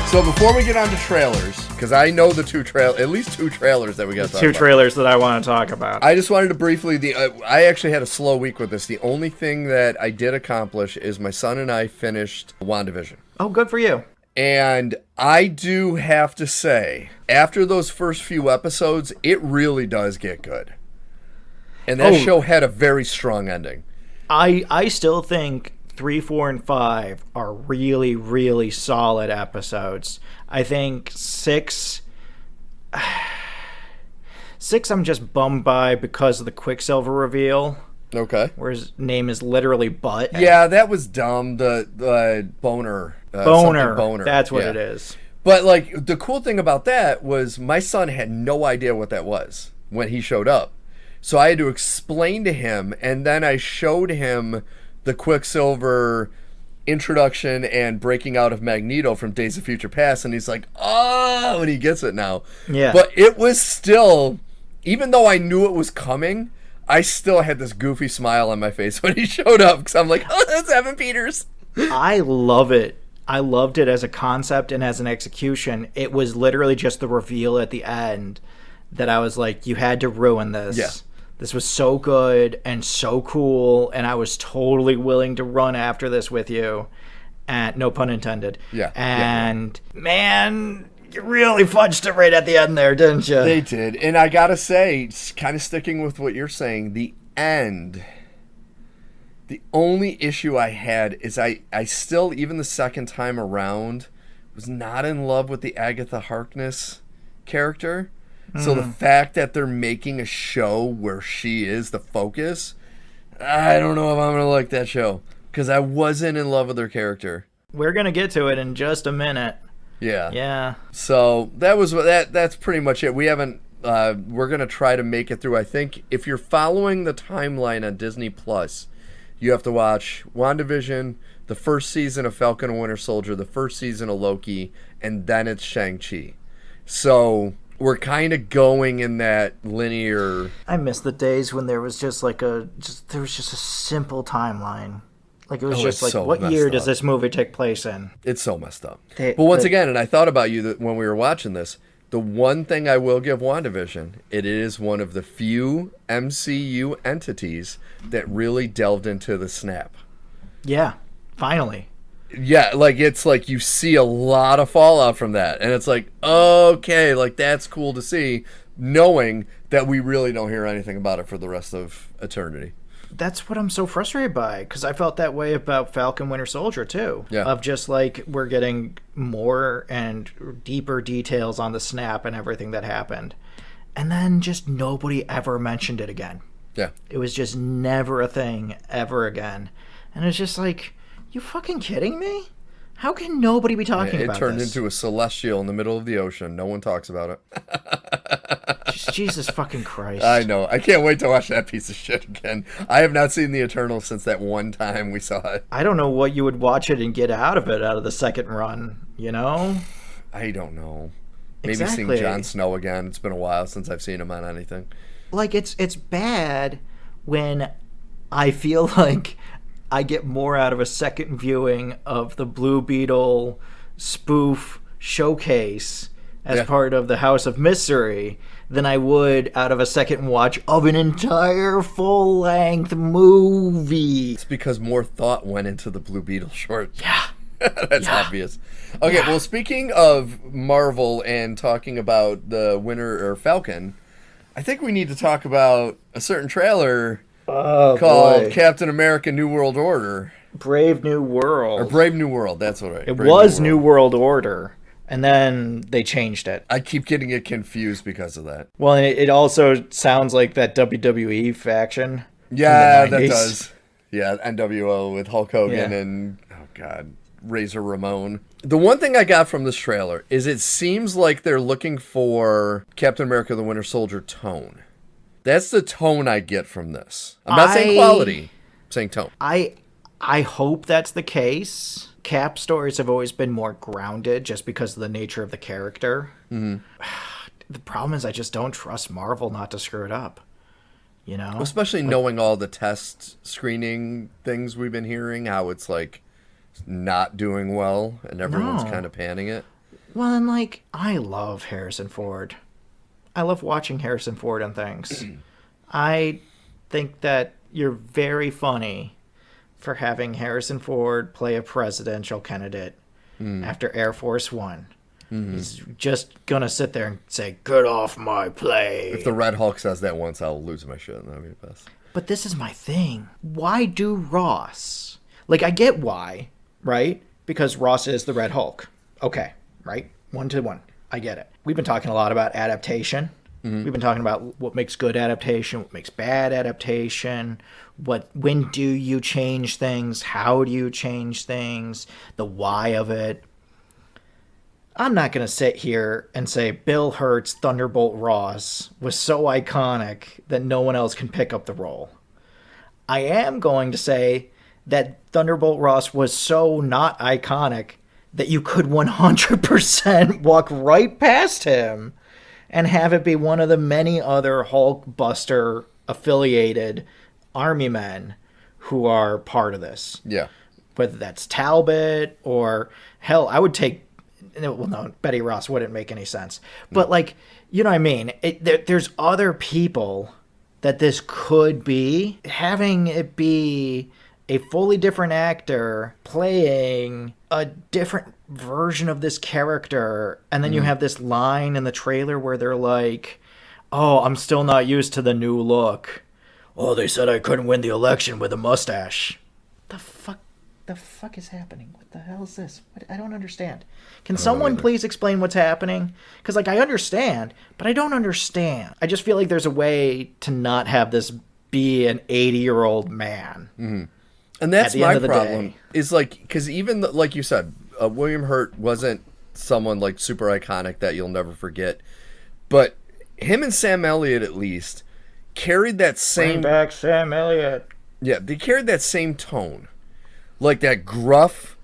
So before we get on to trailers, because I know the at least two trailers that we got to talk about. Two trailers that I want to talk about. I just wanted to briefly, I actually had a slow week with this. The only thing that I did accomplish is my son and I finished WandaVision. Oh, good for you. And I do have to say, after those first few episodes, it really does get good. And that show had a very strong ending. I still think 3, 4, and 5 are really, really solid episodes. I think 6 I'm just bummed by because of the Quicksilver reveal. Okay. Where his name is literally Butt. Yeah, that was dumb. The boner. Boner. That's what it is. But, like, the cool thing about that was my son had no idea what that was when he showed up. So I had to explain to him, and then I showed him the Quicksilver introduction and breaking out of Magneto from Days of Future Past, and he's like, oh, and he gets it now. Yeah. But it was still, even though I knew it was coming, I still had this goofy smile on my face when he showed up, because I'm like, oh, that's Evan Peters. I love it. I loved it as a concept and as an execution. It was literally just the reveal at the end that I was like, you had to ruin this. Yeah. This was so good and so cool, and I was totally willing to run after this with you. And no pun intended. Yeah. And man, you really fudged it right at the end there, didn't you? They did. And I gotta say, kind of sticking with what you're saying, the end, the only issue I had is I still, even the second time around, was not in love with the Agatha Harkness character. So the fact that they're making a show where she is the focus, I don't know if I'm going to like that show. Because I wasn't in love with her character. We're going to get to it in just a minute. Yeah. Yeah. So that's pretty much it. We haven't, we're going to try to make it through. I think if you're following the timeline on Disney Plus, you have to watch WandaVision, the first season of Falcon and Winter Soldier, the first season of Loki, and then it's Shang-Chi. So we're kind of going in that linear. I miss the days when there was just like there was just a simple timeline. Like it was just like, what year does this movie take place in? It's so messed up. But once again, and I thought about you when we were watching this, the one thing I will give WandaVision, it is one of the few MCU entities that really delved into the snap. Yeah, finally. Yeah, like it's like you see a lot of fallout from that, and it's like, okay, like that's cool to see, knowing that we really don't hear anything about it for the rest of eternity. That's what I'm so frustrated by, because I felt that way about Falcon Winter Soldier too. Yeah. Of just like we're getting more and deeper details on the snap and everything that happened, and then just nobody ever mentioned it again. Yeah. It was just never a thing ever again, and it's just like, you fucking kidding me? How can nobody be talking about this? It turned into a celestial in the middle of the ocean. No one talks about it. Jesus fucking Christ. I know. I can't wait to watch that piece of shit again. I have not seen The Eternals since that one time we saw it. I don't know what you would watch it and get out of it out of the second run, you know? I don't know. Maybe Exactly. seeing Jon Snow again. It's been a while since I've seen him on anything. Like, it's bad when I feel like I get more out of a second viewing of the Blue Beetle spoof showcase as part of the House of Mystery than I would out of a second watch of an entire full-length movie. It's because more thought went into the Blue Beetle short. Yeah. That's obvious. Okay, well, speaking of Marvel and talking about the Winter or Falcon, I think we need to talk about a certain trailer called Captain America New World Order. Brave New World. Or Brave New World, that's what It was New World Order, and then they changed it. I keep getting it confused because of that. Well, it also sounds like that WWE faction. Yeah, that does. Yeah, NWO with Hulk Hogan and, oh God, Razor Ramon. The one thing I got from this trailer is it seems like they're looking for Captain America the Winter Soldier tone. That's the tone I get from this. I'm not saying quality. I'm saying tone. I hope that's the case. Cap stories have always been more grounded just because of the nature of the character. Mm-hmm. The problem is I just don't trust Marvel not to screw it up. You know? Especially knowing all the test screening things we've been hearing, how it's like not doing well and everyone's kind of panning it. Well, and like, I love Harrison Ford. I love watching Harrison Ford and things. I think that you're very funny for having Harrison Ford play a presidential candidate after Air Force One. He's just gonna sit there and say, "Get off my plane." If the Red Hulk says that once, I'll lose my shit. That'd be the best. But this is my thing. Why do Ross? Like, I get why, right? Because Ross is the Red Hulk. Okay, right? 1-to-1. I get it. We've been talking a lot about adaptation. We've been talking about what makes good adaptation, what makes bad adaptation, when do you change things, how do you change things, the why of it. I'm not going to sit here and say Bill Hurt's Thunderbolt Ross was so iconic that no one else can pick up the role. I am going to say that Thunderbolt Ross was so not iconic that you could 100% walk right past him and have it be one of the many other Hulkbuster affiliated army men who are part of this. Yeah. Whether that's Talbot or, hell, I would take, well, no, Betty Ross wouldn't make any sense. But, like, you know what I mean? There's other people that this could be. Having it be a fully different actor playing a different version of this character, and then you have this line in the trailer where they're like, "Oh, I'm still not used to the new look. Oh, they said I couldn't win the election with a mustache." The fuck is happening? What the hell is this? I don't understand. Can someone please explain what's happening? Because, like, I understand, but I don't understand. I just feel like there's a way to not have this be an 80-year-old man. Mm-hmm. And that's my problem. Is like, because even like you said, William Hurt wasn't someone like super iconic that you'll never forget, but him and Sam Elliott at least carried that same. Bring back Sam Elliott. Yeah, they carried that same tone, like that gruff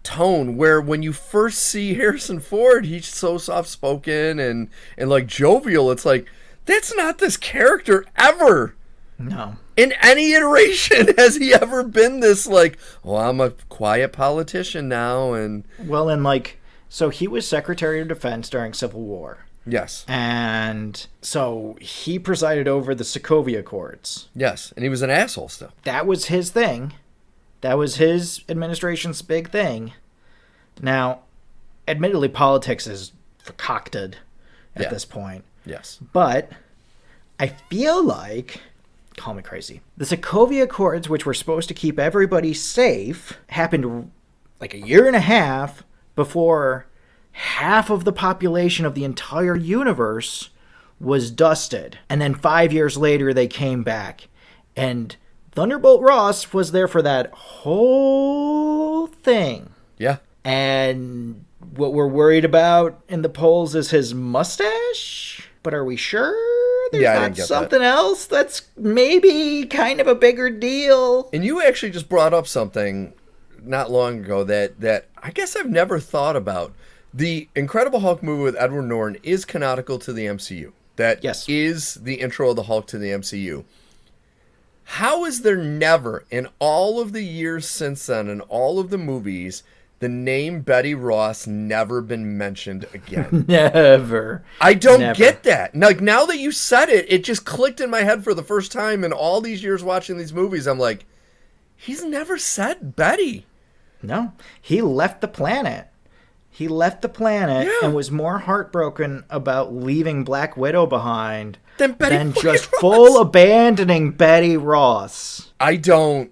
tone. Where when you first see Harrison Ford, he's so soft spoken and like jovial. It's like that's not this character ever. No. In any iteration, has he ever been this, like, well, I'm a quiet politician now, and... Well, and, like, so he was Secretary of Defense during Civil War. Yes. And so he presided over the Sokovia Accords. Yes, and he was an asshole still. That was his thing. That was his administration's big thing. Now, admittedly, politics is concocted at this point. Yes. But I feel like... Call me crazy. The Sokovia Accords, which were supposed to keep everybody safe, happened like a year and a half before half of the population of the entire universe was dusted. And then 5 years later, they came back. And Thunderbolt Ross was there for that whole thing. Yeah. And what we're worried about in the polls is his mustache? But are we sure? There's not something else that's maybe kind of a bigger deal. And you actually just brought up something not long ago that I guess I've never thought about. The Incredible Hulk movie with Edward Norton is canonical to the MCU. That is the intro of the Hulk to the MCU. How is there never, in all of the years since then, in all of the movies, the name Betty Ross never been mentioned again? Never. I don't get that. Like, now that you said it, it just clicked in my head for the first time in all these years watching these movies. I'm like, he's never said Betty. No. He left the planet. He left the planet and was more heartbroken about leaving Black Widow behind than just full abandoning Betty Ross. I don't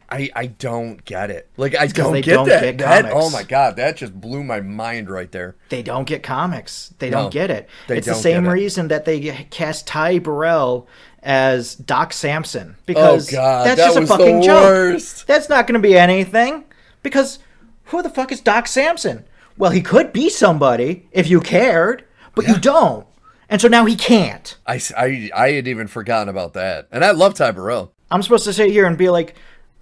get it. Like, I don't get that. Oh my God, that just blew my mind right there. They don't get comics. They don't get it. It's the same reason that they cast Ty Burrell as Doc Samson. Because that's just a fucking joke. That's not going to be anything. Because who the fuck is Doc Samson? Well, he could be somebody if you cared, but you don't. And so now he can't. I had even forgotten about that. And I love Ty Burrell. I'm supposed to sit here and be like,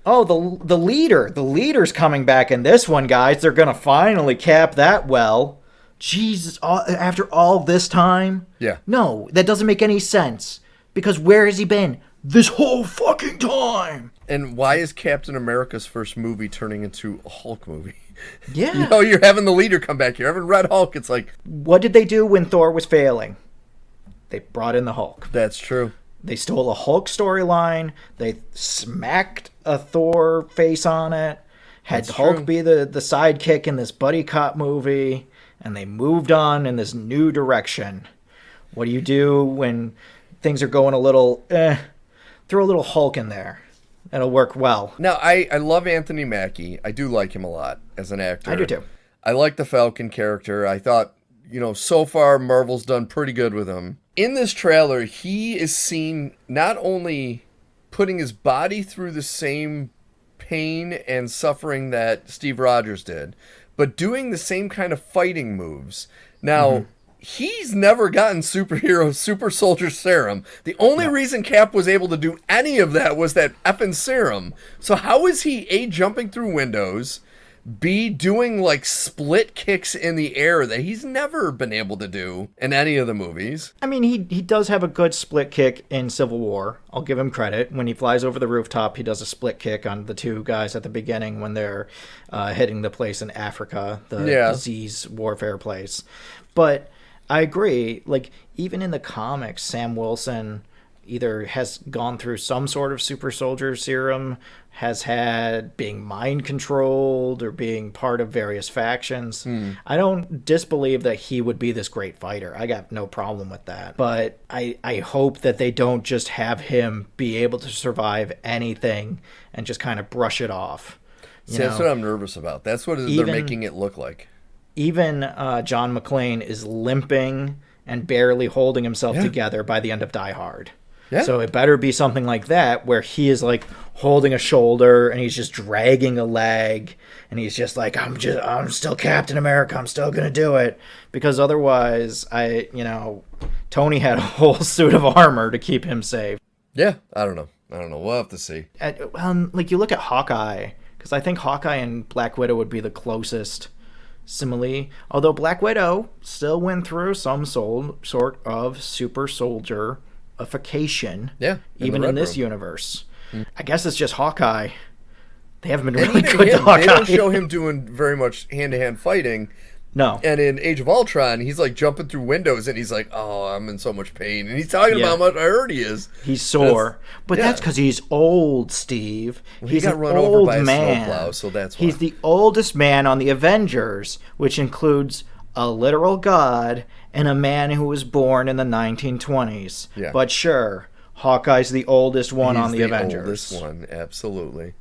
oh, the leader's coming back in this one, guys. They're going to finally cap that well. Jesus, after all this time? Yeah. No, that doesn't make any sense. Because where has he been this whole fucking time? And why is Captain America's first movie turning into a Hulk movie? Yeah. You know, you're having the leader come back. You're having Red Hulk. It's like, what did they do when Thor was failing? They brought in the Hulk. that's true. They stole a Hulk storyline. They smacked a Thor face on it. Had That's Hulk true. be the sidekick in this buddy cop movie. And they moved on in this new direction. What do you do when things are going a little, throw a little Hulk in there. It'll work well. Now, I love Anthony Mackie. I do like him a lot as an actor. I do too. I like the Falcon character. I thought, so far Marvel's done pretty good with him. In this trailer, he is seen not only putting his body through the same pain and suffering that Steve Rogers did, but doing the same kind of fighting moves. Now, he's never gotten super soldier serum. The only reason Cap was able to do any of that was that effing serum. So how is he, A, jumping through windows, B, doing like split kicks in the air that he's never been able to do in any of the movies? I mean, he does have a good split kick in Civil War. I'll give him credit. When he flies over the rooftop, he does a split kick on the two guys at the beginning when they're hitting the place in Africa, the disease warfare place. But I agree. Like, even in the comics, Sam Wilson either has gone through some sort of super soldier serum, has had being mind controlled, or being part of various factions. I don't disbelieve that he would be this great fighter. I got no problem with that. But I hope that they don't just have him be able to survive anything and just kind of brush it off. See, that's what I'm nervous about. That's what they're making it look like. Even John McClane is limping and barely holding himself together by the end of Die Hard. Yeah. So it better be something like that where he is like holding a shoulder and he's just dragging a leg and he's just like, I'm still Captain America. I'm still going to do it. Because otherwise Tony had a whole suit of armor to keep him safe. Yeah. I don't know. We'll have to see. Like you look at Hawkeye, because I think Hawkeye and Black Widow would be the closest simile. Although Black Widow still went through some sort of super soldier even in this universe. I guess it's just Hawkeye. They haven't been really good to Hawkeye. They don't show him doing very much hand-to-hand fighting. No. And in Age of Ultron, he's like jumping through windows and he's like, oh, I'm in so much pain. And he's talking about how much I heard he is. He's sore. But that's because he's old, Steve. Well, he's got an run old over by man. a snowplow, so that's why. He's the oldest man on the Avengers, which includes a literal god and a man who was born in the 1920s. Yeah. But sure, Hawkeye's the oldest one on the Avengers. Oldest one, absolutely.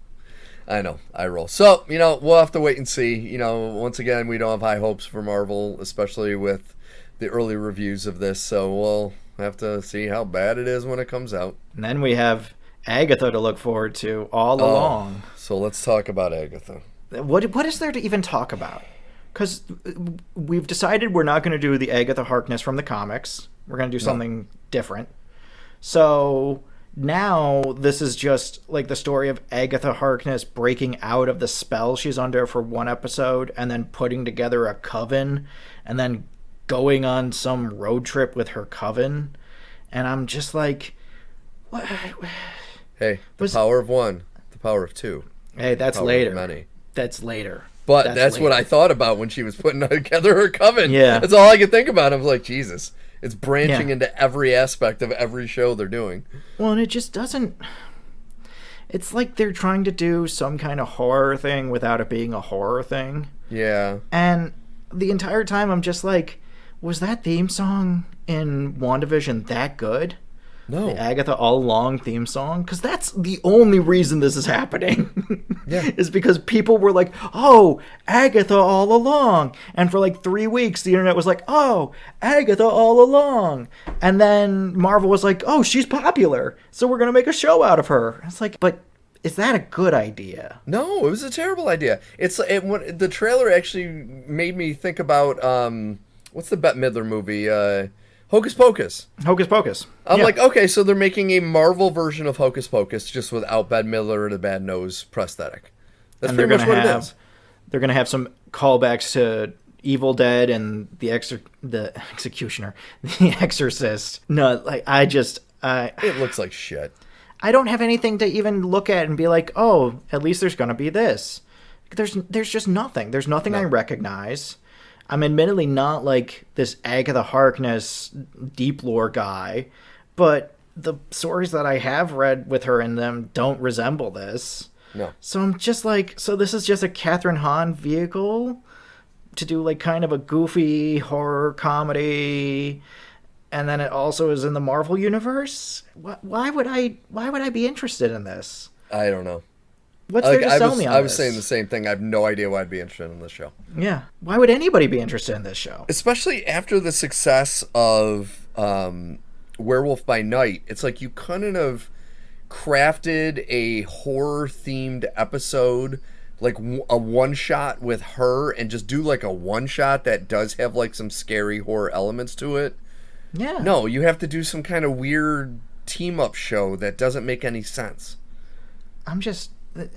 I know, I roll. So, we'll have to wait and see. Once again, we don't have high hopes for Marvel, especially with the early reviews of this. So we'll have to see how bad it is when it comes out. And then we have Agatha to look forward to all along. So let's talk about Agatha. What is there to even talk about? Because we've decided we're not going to do the Agatha Harkness from the comics. We're going to do something different. So now this is just like the story of Agatha Harkness breaking out of the spell she's under for one episode and then putting together a coven and then going on some road trip with her coven. And I'm just like, what? Hey, the power of one, the power of two. Hey, that's power later. Of many. That's later. But that's what I thought about when she was putting together her coven. Yeah. That's all I could think about. I was like, Jesus. It's branching into every aspect of every show they're doing. Well, and it just doesn't... It's like they're trying to do some kind of horror thing without it being a horror thing. Yeah. And the entire time I'm just like, was that theme song in WandaVision that good? No. The Agatha All Along theme song? Because that's the only reason this is happening. Yeah. Is because people were like, oh, Agatha All Along. And for like 3 weeks, the internet was like, oh, Agatha All Along. And then Marvel was like, oh, she's popular, so we're going to make a show out of her. It's like, but is that a good idea? No, it was a terrible idea. When the trailer actually made me think about, what's the Bette Midler movie? Hocus Pocus. Hocus Pocus. I'm like, okay, so they're making a Marvel version of Hocus Pocus just without Bette Midler or the bad nose prosthetic. That's pretty much what it is. They're going to have some callbacks to Evil Dead and the Executioner, the Exorcist. No, like it looks like shit. I don't have anything to even look at and be like, oh, at least there's going to be this. There's just nothing. There's nothing I No. recognize. I'm admittedly not like this Agatha Harkness deep lore guy, but the stories that I have read with her in them don't resemble this. No. So I'm just like, so this is just a Catherine Hahn vehicle to do like kind of a goofy horror comedy, and then it also is in the Marvel universe. Why would I be interested in this? I don't know. What's there to sell me on this? I was saying the same thing. I have no idea why I'd be interested in this show. Yeah. Why would anybody be interested in this show? Especially after the success of Werewolf by Night. It's like you couldn't have crafted a horror-themed episode, like a one-shot with her, and just do like a one-shot that does have like some scary horror elements to it. Yeah. No, you have to do some kind of weird team-up show that doesn't make any sense. I'm just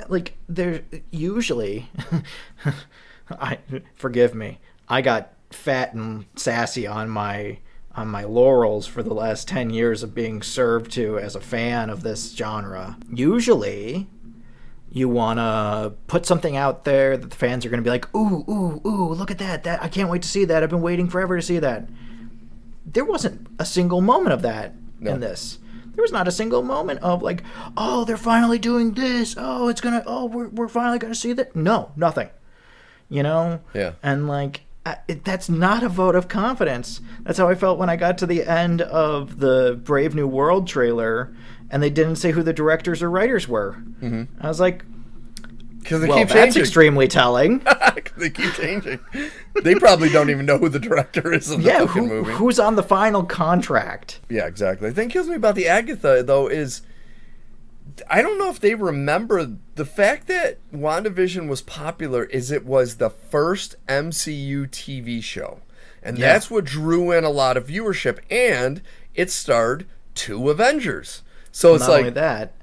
like, there usually forgive me, I got fat and sassy on my laurels for the last 10 years of being served to as a fan of this genre. Usually you want to put something out there that the fans are going to be like, ooh, look at that, I can't wait to see that, I've been waiting forever to see that. There wasn't a single moment of that in this. There was not a single moment of like, oh, they're finally doing this. Oh, we're finally going to see that. No, nothing. You know? Yeah. And like, that's not a vote of confidence. That's how I felt when I got to the end of the Brave New World trailer and they didn't say who the directors or writers were. Mm-hmm. I was like, because they well, keep that's changing. extremely telling. They keep changing. They probably don't even know who the director is of the fucking movie. Who's on the final contract? Yeah, exactly. The thing kills me about the Agatha, though, is I don't know if they remember the fact that WandaVision was popular is it was the first MCU TV show. And that's what drew in a lot of viewership. And it starred 2 Avengers. So it's Not like... only that,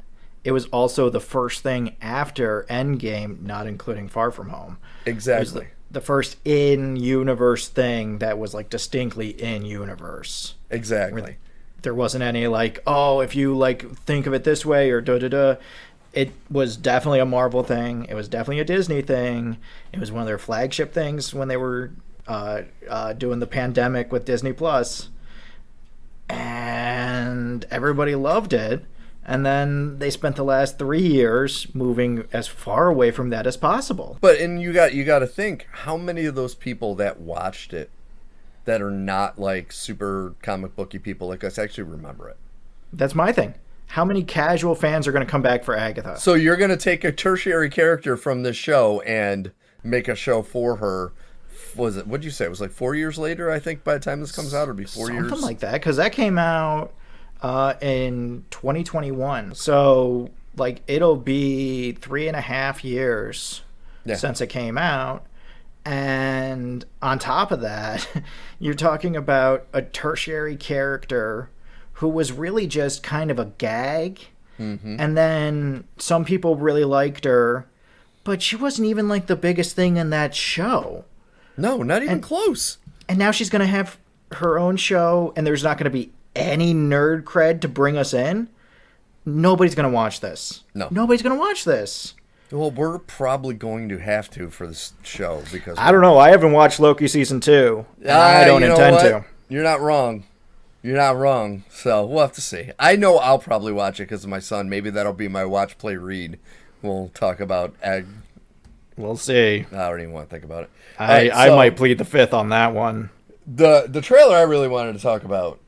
it was also the first thing after Endgame, not including Far From Home. Exactly. The first in-universe thing that was like distinctly in-universe. Exactly. There wasn't any like, oh, if you like think of it this way or da-da-da. It was definitely a Marvel thing. It was definitely a Disney thing. It was one of their flagship things when they were doing the pandemic with Disney Plus. And everybody loved it. And then they spent the last 3 years moving as far away from that as possible. But you got to think, how many of those people that watched it that are not like super comic booky people like us actually remember it? That's my thing. How many casual fans are going to come back for Agatha? So you're going to take a tertiary character from this show and make a show for her. What'd you say? It was like 4 years later, I think, by the time this comes out. It'll be 4 years. Something like that, because that came out in 2021. So like it'll be 3.5 years since it came out. And on top of that, you're talking about a tertiary character who was really just kind of a gag. Mm-hmm. And then some people really liked her, but she wasn't even like the biggest thing in that show. No, not even close. And now she's going to have her own show, and there's not going to be any nerd cred to bring us in. Nobody's going to watch this. No. Nobody's going to watch this. Well, we're probably going to have to for this show because I don't know. I haven't watched Loki season 2. I don't intend to. You're not wrong. You're not wrong. So we'll have to see. I know I'll probably watch it because of my son. Maybe that'll be my watch, play, read. We'll talk about We'll see. I don't even want to think about it. I might plead the fifth on that one. The trailer I really wanted to talk about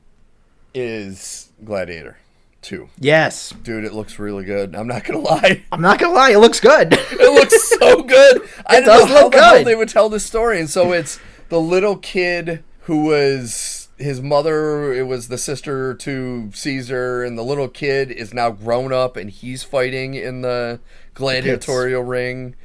is Gladiator 2. Yes. Dude, it looks really good. I'm not going to lie. I'm not going to lie. It looks good. It looks so good. I It does don't know how look the hell good. they would tell this story. And so it's the little kid who was his mother. It was the sister to Caesar. And the little kid is now grown up and he's fighting in the gladiatorial ring.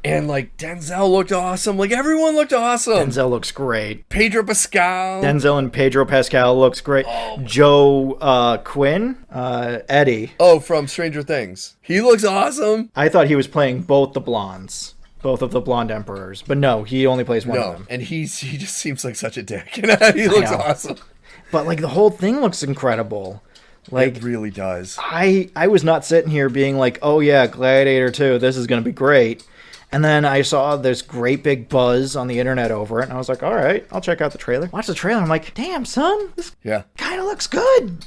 And, like, Denzel looked awesome. Like, everyone looked awesome. Denzel looks great. Pedro Pascal. Denzel and Pedro Pascal looks great. Oh. Joe Quinn, Eddie. Oh, from Stranger Things. He looks awesome. I thought he was playing both the blondes. Both of the blonde emperors. But no, he only plays one of them. And he just seems like such a dick. He looks awesome. But, like, the whole thing looks incredible. Like, it really does. I was not sitting here being like, oh, yeah, Gladiator 2, this is going to be great. And then I saw this great big buzz on the internet over it, and I was like, all right, I'll check out the trailer. Watch the trailer, I'm like, damn, son, this kind of looks good.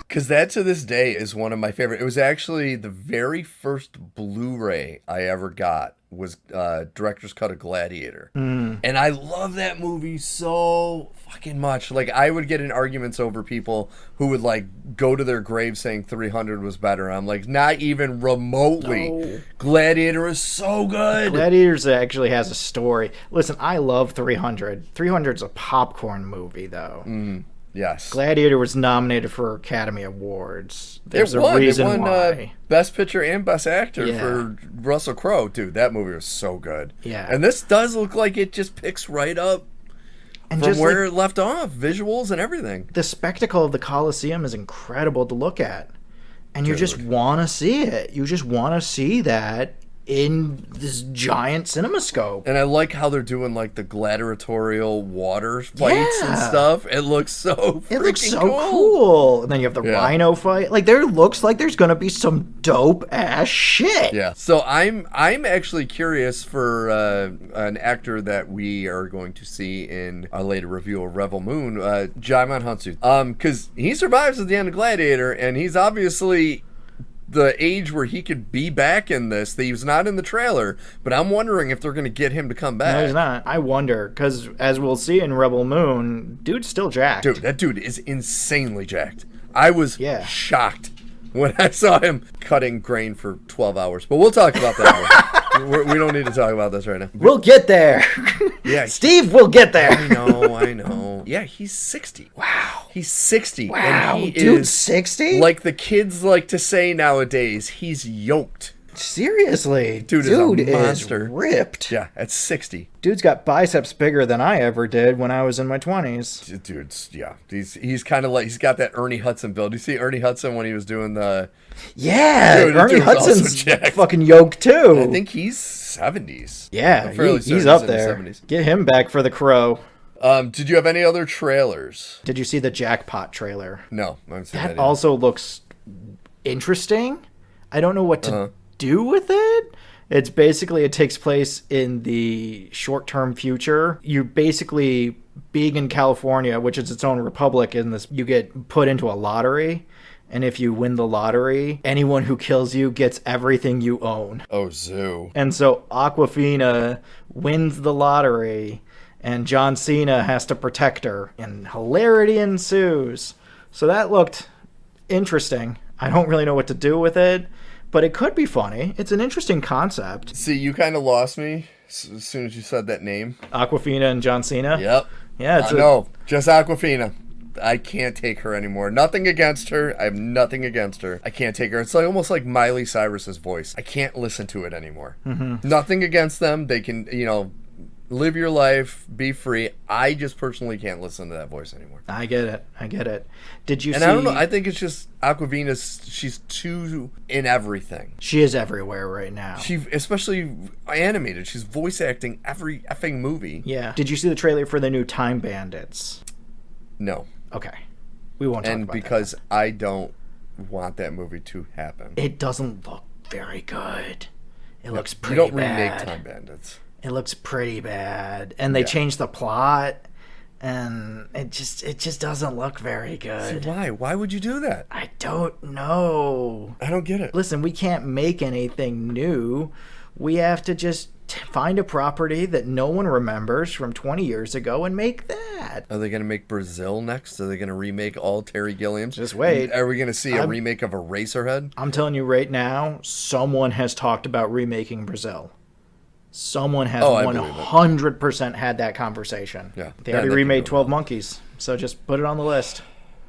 Because that to this day is one of my favorite. It was actually the very first Blu-ray I ever got was Director's Cut of Gladiator. And I love that movie so fucking much. Like, I would get in arguments over people who would, like, go to their grave saying 300 was better. I'm like, not even remotely. No. Gladiator is so good. Gladiator actually has a story. Listen, I love 300. 300's a popcorn movie, though. Yes. Gladiator was nominated for Academy Awards. There's a reason why. It won Best Picture and Best Actor for Russell Crowe. Dude, that movie was so good. Yeah. And this does look like it just picks right up and from where it left off. Visuals and everything. The spectacle of the Coliseum is incredible to look at. And you just want to see it. You just want to see that in this giant cinemascope. And I like how they're doing like the gladiatorial water fights and stuff. It looks so cool. And then you have the rhino fight. Like, there looks like there's gonna be some dope ass shit. Yeah. So I'm actually curious for an actor that we are going to see in a later review of Rebel Moon, Djimon Hounsou. Because he survives at the end of Gladiator, and he's obviously the age where he could be back in this. That he was not in the trailer, but I'm wondering if they're going to get him to come back. No, he's not. I wonder, because as we'll see in Rebel Moon, dude's still jacked. Dude, that dude is insanely jacked. I was shocked when I saw him cutting grain for 12 hours. But we'll talk about that more. We don't need to talk about this right now. We'll get there. Yeah, Steve, we'll get there. I know. Yeah, he's 60. Wow. He's 60. Wow, and he dude's is 60? Like the kids like to say nowadays, he's yoked. Seriously. Dude is a monster. Is ripped. Yeah, at 60. Dude's got biceps bigger than I ever did when I was in my 20s. Dude's, he's kind of like, he's got that Ernie Hudson build. You see Ernie Hudson when he was doing the... Yeah, dude, Ernie Hudson's fucking yoked too. I think he's 70s. Yeah, he's up there. Get him back for The Crow. Did you have any other trailers? Did you see the Jackpot trailer? No, I haven't seen that also looks interesting. I don't know what to do with it. It's basically, it takes place in the short-term future. You basically, being in California, which is its own republic, in this, you get put into a lottery. And if you win the lottery, anyone who kills you gets everything you own. Oh, zoo. And so Awkwafina wins the lottery, and John Cena has to protect her, and hilarity ensues. So that looked interesting. I don't really know what to do with it, but it could be funny. It's an interesting concept. See, you kind of lost me as soon as you said that name. Awkwafina and John Cena? Yep. Yeah, no, just Awkwafina. I can't take her anymore. Nothing against her. I have nothing against her. I can't take her. It's like almost like Miley Cyrus's voice. I can't listen to it anymore. Nothing against them. They can, live your life, be free. I just personally can't listen to that voice anymore. I get it. Did you see... And I don't know. I think it's just Awkwafina's, she's too in everything. She is everywhere right now. She, especially animated. She's voice acting every effing movie. Yeah. Did you see the trailer for the new Time Bandits? No. Okay. We won't talk about that. And because I don't want that movie to happen. It doesn't look very good. It looks pretty bad. You don't remake Time Bandits. It looks pretty bad. And they changed the plot, and it just doesn't look very good. So why? Why would you do that? I don't know. I don't get it. Listen, we can't make anything new. We have to just find a property that no one remembers from 20 years ago and make that. Are they going to make Brazil next? Are they going to remake all Terry Gilliam's? Just wait. Are we going to see a remake of Eraserhead? I'm telling you right now, someone has talked about remaking Brazil. Someone has 100% had that conversation. Yeah. They already remade 12 Monkeys, so just put it on the list.